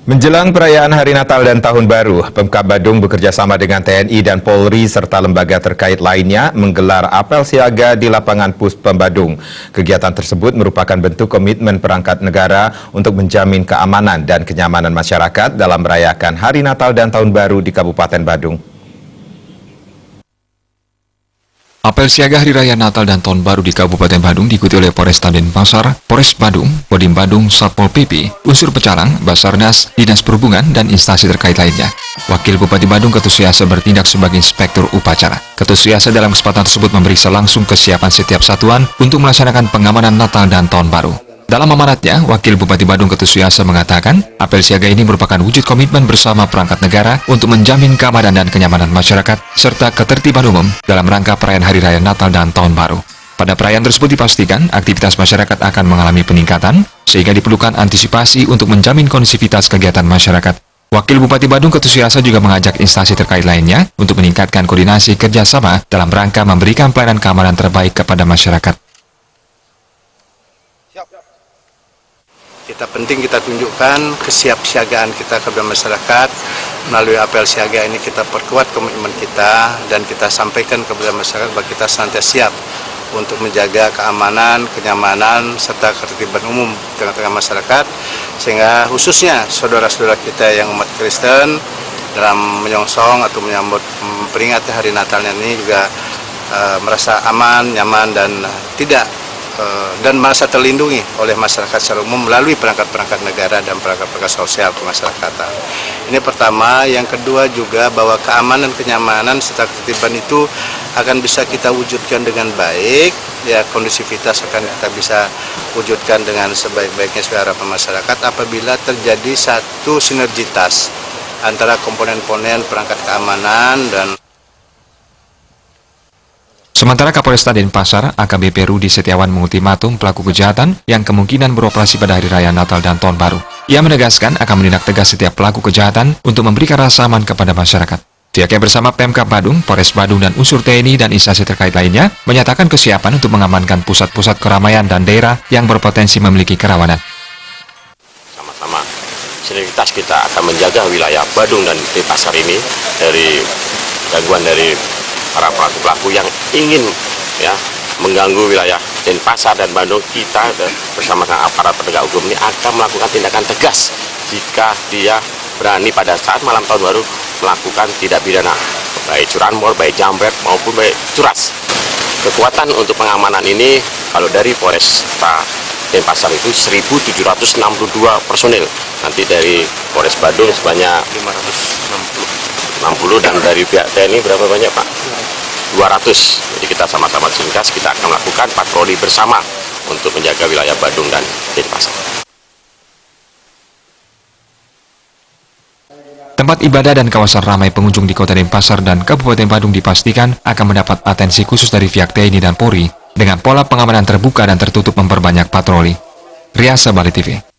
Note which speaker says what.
Speaker 1: Menjelang perayaan Hari Natal dan Tahun Baru, Pemkab Badung bekerja sama dengan TNI dan Polri serta lembaga terkait lainnya menggelar apel siaga di lapangan Puspem Badung. Kegiatan tersebut merupakan bentuk komitmen perangkat negara untuk menjamin keamanan dan kenyamanan masyarakat dalam merayakan Hari Natal dan Tahun Baru di Kabupaten Badung.
Speaker 2: Apel siaga Hari Raya Natal dan Tahun Baru di Kabupaten Badung diikuti oleh Polresta Denpasar, Polres Badung, Kodim Badung, Satpol PP, unsur Pecalang, Basarnas, Dinas Perhubungan, dan instansi terkait lainnya. Wakil Bupati Badung Ketusiasa bertindak sebagai inspektur upacara. Ketusiasa dalam kesempatan tersebut memeriksa langsung kesiapan setiap satuan untuk melaksanakan pengamanan Natal dan Tahun Baru. Dalam amanatnya, Wakil Bupati Badung Ketusiasa mengatakan, apel siaga ini merupakan wujud komitmen bersama perangkat negara untuk menjamin keamanan dan kenyamanan masyarakat, serta ketertiban umum dalam rangka perayaan Hari Raya Natal dan Tahun Baru. Pada perayaan tersebut dipastikan, aktivitas masyarakat akan mengalami peningkatan, sehingga diperlukan antisipasi untuk menjamin kondusivitas kegiatan masyarakat. Wakil Bupati Badung Ketusiasa juga mengajak instansi terkait lainnya untuk meningkatkan koordinasi kerjasama dalam rangka memberikan pelayanan keamanan terbaik kepada masyarakat.
Speaker 3: Kita tunjukkan kesiapsiagaan kita kepada masyarakat. Melalui apel siaga ini kita perkuat komitmen kita dan kita sampaikan kepada masyarakat bahwa kita senantiasa siap untuk menjaga keamanan, kenyamanan, serta ketertiban umum di tengah-tengah masyarakat, sehingga khususnya saudara-saudara kita yang umat Kristen dalam menyongsong atau menyambut peringatan hari Natalnya ini juga merasa aman, nyaman, dan merasa terlindungi oleh masyarakat secara umum melalui perangkat-perangkat negara dan perangkat-perangkat sosial kemasyarakatan. Ini pertama. Yang kedua juga bahwa keamanan, kenyamanan, serta ketertiban itu akan bisa kita wujudkan dengan baik. Ya, kondusivitas akan kita bisa wujudkan dengan sebaik-baiknya sesuai harapan masyarakat apabila terjadi satu sinergitas antara komponen-komponen perangkat keamanan dan
Speaker 2: Sementara Kapolresta Denpasar, AKBP Rudi Setiawan mengultimatum pelaku kejahatan yang kemungkinan beroperasi pada Hari Raya Natal dan Tahun Baru. Ia menegaskan akan menindak tegas setiap pelaku kejahatan untuk memberikan rasa aman kepada masyarakat. Pihaknya bersama Pemkab Badung, Polres Badung, dan unsur TNI dan instansi terkait lainnya menyatakan kesiapan untuk mengamankan pusat-pusat keramaian dan daerah yang berpotensi memiliki kerawanan.
Speaker 4: Sama-sama sinergitas kita akan menjaga wilayah Badung dan Denpasar ini dari gangguan dari para pelaku-pelaku yang ingin mengganggu wilayah Denpasar dan Badung. Kita bersama dengan aparat penegak hukum ini akan melakukan tindakan tegas jika dia berani pada saat malam tahun baru melakukan tindak pidana baik curanmor, baik jambret maupun baik curas. Kekuatan untuk pengamanan ini kalau dari Polresta Denpasar itu 1.762 personil, nanti dari Polres Badung sebanyak 560 dan dari pihak TNI berapa banyak Pak? 200. Jadi kita sama-sama sinergitas, kita akan melakukan patroli bersama untuk menjaga wilayah Badung dan Denpasar.
Speaker 2: Tempat ibadah dan kawasan ramai pengunjung di Kota Denpasar dan Kabupaten Badung dipastikan akan mendapat atensi khusus dari pihak TNI dan Polri dengan pola pengamanan terbuka dan tertutup memperbanyak patroli. Riasa Bali TV.